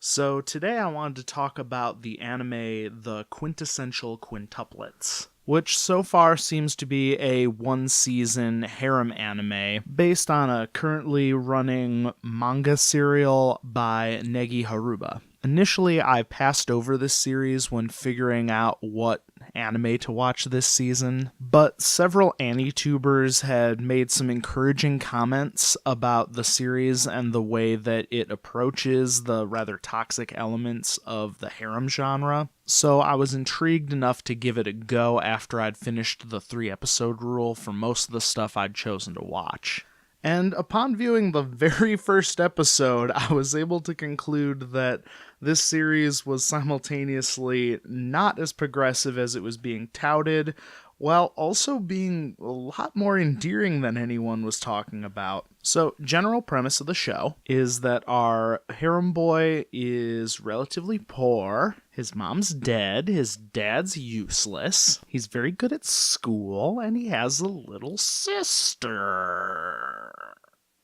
So today I wanted to talk about the anime The Quintessential Quintuplets, which so far seems to be a one-season harem anime based on a currently running manga serial by Negi Haruba. Initially, I passed over this series when figuring out what anime to watch this season, but several AniTubers had made some encouraging comments about the series and the way that it approaches the rather toxic elements of the harem genre. So I was intrigued enough to give it a go after I'd finished the 3-episode rule for most of the stuff I'd chosen to watch. And upon viewing the very first episode, I was able to conclude that this series was simultaneously not as progressive as it was being touted, while also being a lot more endearing than anyone was talking about. So, general premise of the show is that our harem boy is relatively poor, his mom's dead, his dad's useless, he's very good at school, and he has a little sister.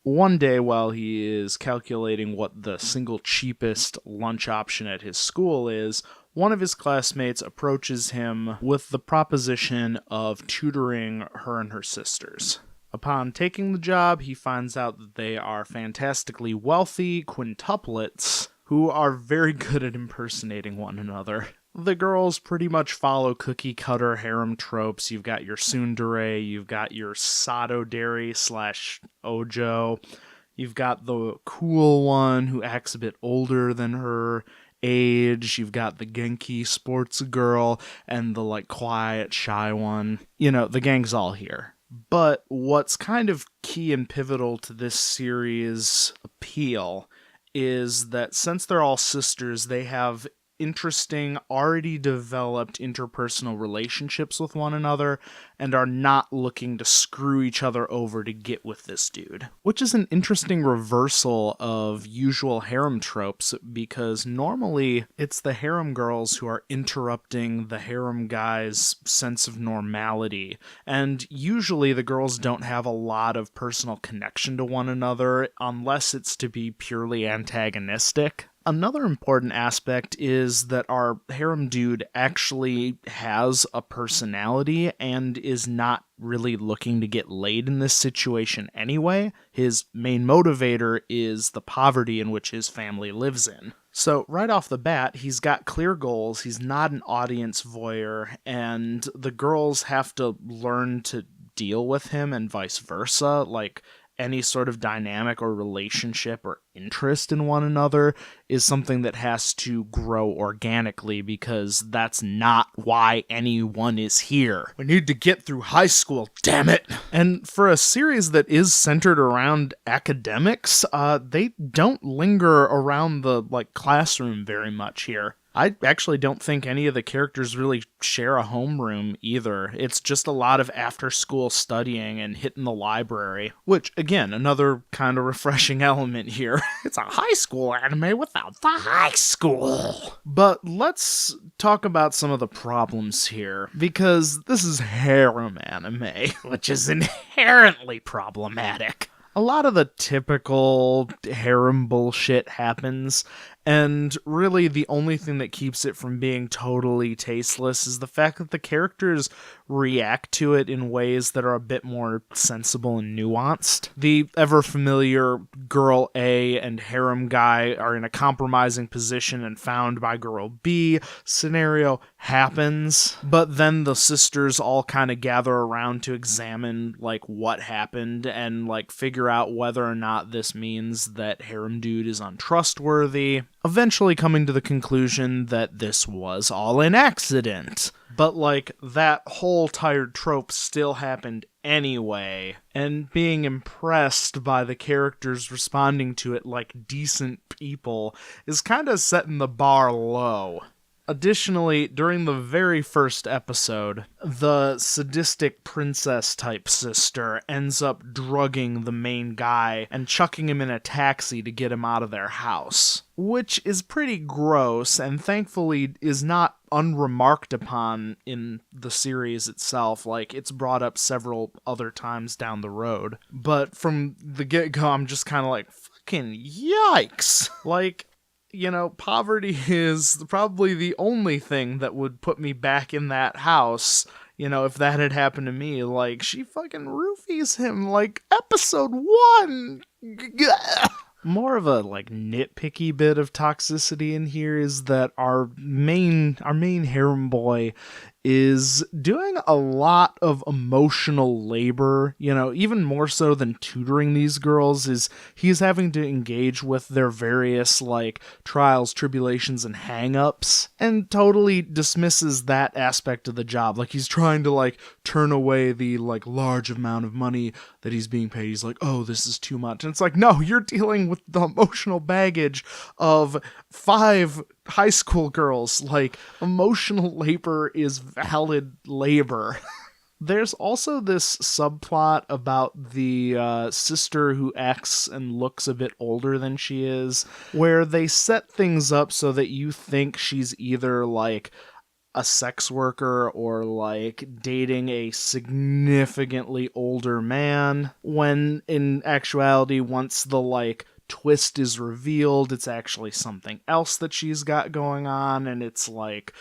One day, while he is calculating what the single cheapest lunch option at his school is, one of his classmates approaches him with the proposition of tutoring her and her sisters. Upon taking the job, he finds out that they are fantastically wealthy quintuplets who are very good at impersonating one another. The girls pretty much follow cookie-cutter harem tropes. You've got your tsundere, you've got your sadoderi/ojo, you've got the cool one who acts a bit older than her age, you've got the Genki sports girl, and the quiet, shy one. The gang's all here. But what's kind of key and pivotal to this series' appeal is that since they're all sisters, they have interesting, already developed interpersonal relationships with one another and are not looking to screw each other over to get with this dude. Which is an interesting reversal of usual harem tropes, because normally it's the harem girls who are interrupting the harem guy's sense of normality, and usually the girls don't have a lot of personal connection to one another unless it's to be purely antagonistic. Another important aspect is that our harem dude actually has a personality and is not really looking to get laid in this situation anyway. His main motivator is the poverty in which his family lives in. So right off the bat, he's got clear goals, he's not an audience voyeur, and the girls have to learn to deal with him and vice versa. Any sort of dynamic or relationship or interest in one another is something that has to grow organically, because that's not why anyone is here. We need to get through high school, damn it! And for a series that is centered around academics, they don't linger around the classroom very much here. I actually don't think any of the characters really share a homeroom either. It's just a lot of after-school studying and hitting the library, which, again, another kind of refreshing element here. It's a high school anime without the high school. But let's talk about some of the problems here, because this is harem anime, which is inherently problematic. A lot of the typical harem bullshit happens, and really the only thing that keeps it from being totally tasteless is the fact that the characters react to it in ways that are a bit more sensible and nuanced. The ever-familiar girl A and harem guy are in a compromising position and found by girl B scenario happens, but then the sisters all kind of gather around to examine what happened and figure out whether or not this means that harem dude is untrustworthy, eventually coming to the conclusion that this was all an accident. But that whole tired trope still happened anyway, and being impressed by the characters responding to it like decent people is kind of setting the bar low. Additionally, during the very first episode, the sadistic princess-type sister ends up drugging the main guy and chucking him in a taxi to get him out of their house, which is pretty gross and thankfully is not unremarked upon in the series itself. It's brought up several other times down the road. But from the get-go, I'm just kind of fucking yikes! poverty is probably the only thing that would put me back in that house. If that had happened to me, like, she fucking roofies him, like, episode 1. More of a, like, nitpicky bit of toxicity in here is that our main harem boy is doing a lot of emotional labor, even more so than tutoring these girls, is he's having to engage with their various, like, trials, tribulations, and hang-ups, and totally dismisses that aspect of the job. Like, he's trying to, like, turn away the, like, large amount of money that he's being paid. He's like, oh, this is too much. And it's like, no, you're dealing with the emotional baggage of 5 high school girls. Like, emotional labor is valid labor. There's also this subplot about the sister who acts and looks a bit older than she is, where they set things up so that you think she's either, like, a sex worker or, like, dating a significantly older man, when in actuality, once the, like, twist is revealed, it's actually something else that she's got going on, and it's like,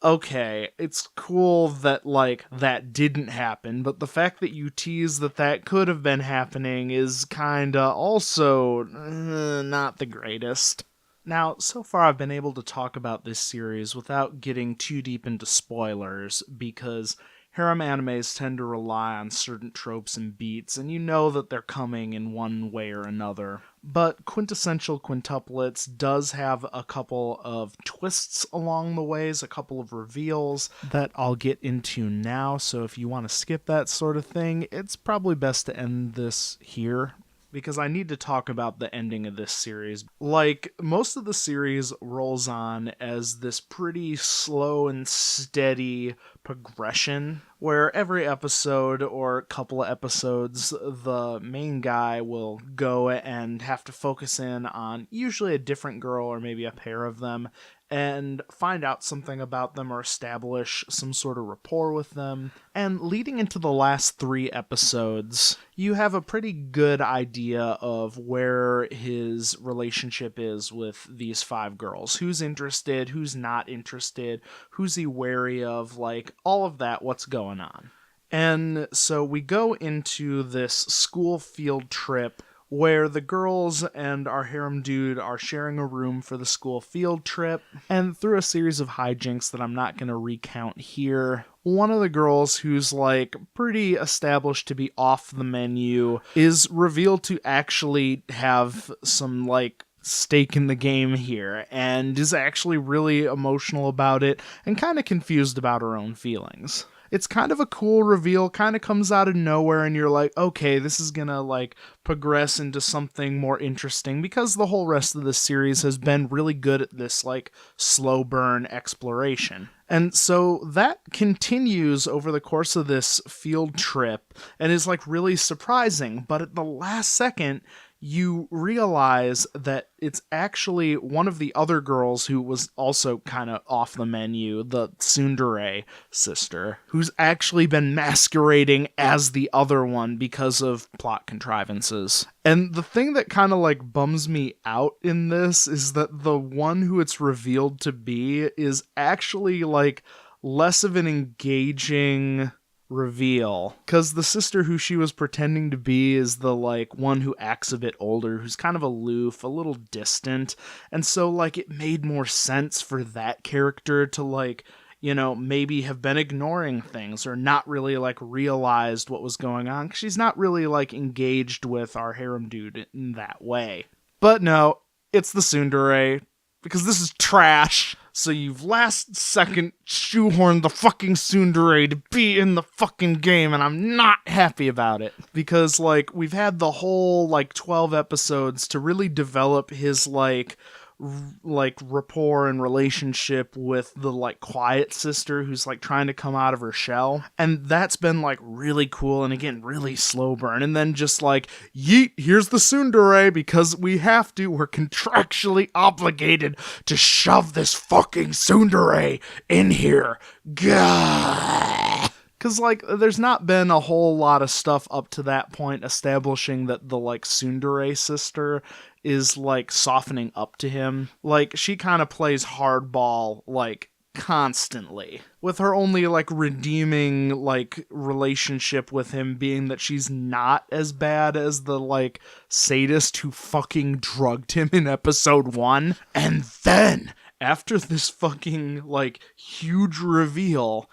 okay, it's cool that, like, that didn't happen, but the fact that you tease that could have been happening is kinda also not the greatest. Now, so far I've been able to talk about this series without getting too deep into spoilers, because harem animes tend to rely on certain tropes and beats, and you know that they're coming in one way or another. But Quintessential Quintuplets does have a couple of twists along the ways, a couple of reveals that I'll get into now, so if you want to skip that sort of thing, it's probably best to end this here, because I need to talk about the ending of this series. Like, most of the series rolls on as this pretty slow and steady progression, where every episode or couple of episodes, the main guy will go and have to focus in on usually a different girl or maybe a pair of them, and find out something about them or establish some sort of rapport with them. And leading into the last 3 episodes, you have a pretty good idea of where his relationship is with these 5 girls. Who's interested, who's not interested, who's he wary of, like, all of that, what's going on. And so we go into this school field trip where the girls and our harem dude are sharing a room for the school field trip, and through a series of hijinks that I'm not going to recount here, one of the girls, who's, like, pretty established to be off the menu, is revealed to actually have some, like, stake in the game here, and is actually really emotional about it, and kind of confused about her own feelings. It's kind of a cool reveal, kind of comes out of nowhere, and you're like, okay, this is gonna, like, progress into something more interesting, because the whole rest of this series has been really good at this, like, slow burn exploration. And so that continues over the course of this field trip, and is, like, really surprising, but at the last second, you realize that it's actually one of the other girls who was also kind of off the menu, the tsundere sister, who's actually been masquerading as the other one because of plot contrivances. And the thing that kind of, like, bums me out in this is that the one who it's revealed to be is actually, like, less of an engaging reveal, because the sister who she was pretending to be is the, like, one who acts a bit older, who's kind of aloof, a little distant, and so, like, it made more sense for that character to, like, maybe have been ignoring things or not really, like, realized what was going on, because she's not really, like, engaged with our harem dude in that way. But no, it's the tsundere, because this is trash. So you've last second shoehorned the fucking tsundere to be in the fucking game, and I'm not happy about it. Because, like, we've had the whole, like, 12 episodes to really develop his, like, rapport and relationship with the, like, quiet sister who's, like, trying to come out of her shell. And that's been, like, really cool, and again, really slow burn. And then just, like, yeet, here's the tsundere, because we have to, we're contractually obligated to shove this fucking tsundere in here. Gah! Because, like, there's not been a whole lot of stuff up to that point establishing that the, like, tsundere sister is like softening up to him. Like, she kind of plays hardball like constantly, with her only like redeeming like relationship with him being that she's not as bad as the like sadist who fucking drugged him in episode 1. And then after this fucking like huge reveal,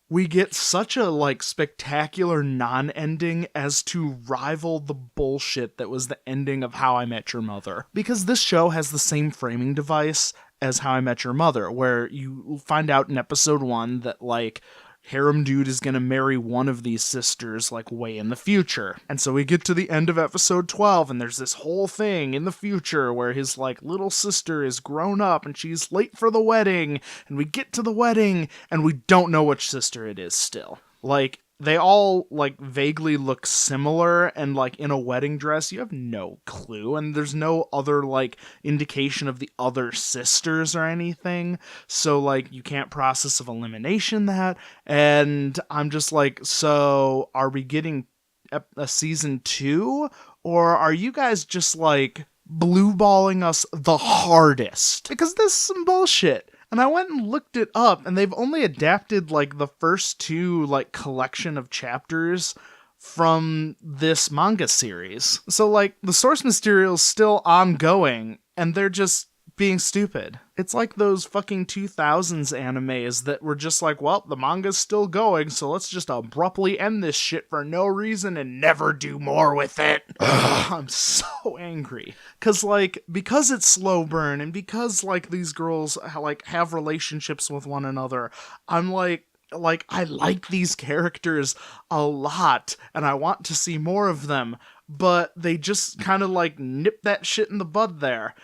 we get such a like spectacular non-ending as to rival the bullshit that was the ending of How I Met Your Mother. Because this show has the same framing device as How I Met Your Mother, where you find out in episode 1 that like harem dude is gonna marry one of these sisters like way in the future. And so we get to the end of episode 12 and there's this whole thing in the future where his like little sister is grown up and she's late for the wedding, and we get to the wedding and we don't know which sister it is still. Like, they all like vaguely look similar, and like in a wedding dress you have no clue, and there's no other like indication of the other sisters or anything, so like you can't process of elimination that. And I'm just like, so are we getting a season 2, or are you guys just like blue balling us the hardest? Because this is some bullshit. And I went and looked it up, and they've only adapted like the first 2 like collection of chapters from this manga series. So like the source material is still ongoing, and they're just being stupid. It's like those fucking 2000s animes that were just like, well, the manga's still going, so let's just abruptly end this shit for no reason and never do more with it. I'm so angry. Because it's slow burn, and because like these girls like have relationships with one another, I'm like I like these characters a lot and I want to see more of them, but they just kind of like nip that shit in the bud there.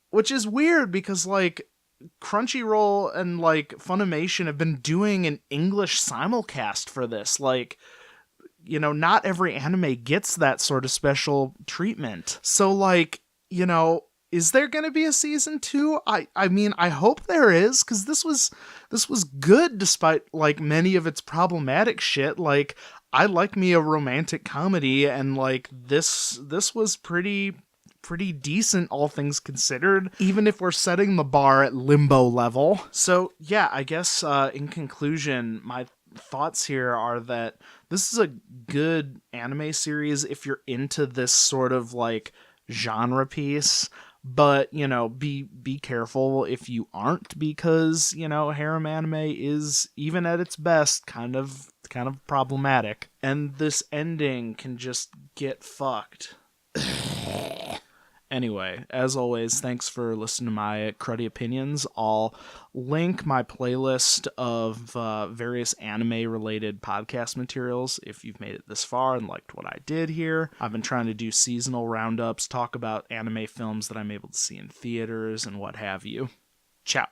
Which is weird because, like, Crunchyroll and, like, Funimation have been doing an English simulcast for this. Like, you know, not every anime gets that sort of special treatment. So, like, you know, is there going to be a season 2? I mean, I hope there is, because this was good despite, like, many of its problematic shit. Like, I like me a romantic comedy, and, like, this was pretty decent, all things considered, even if we're setting the bar at limbo level. So yeah, I guess in conclusion, my thoughts here are that this is a good anime series if you're into this sort of like genre piece, but you know, be careful if you aren't, because you know, harem anime is, even at its best, kind of problematic, and this ending can just get fucked. Anyway, as always, thanks for listening to my cruddy opinions. I'll link my playlist of various anime-related podcast materials if you've made it this far and liked what I did here. I've been trying to do seasonal roundups, talk about anime films that I'm able to see in theaters, and what have you. Ciao.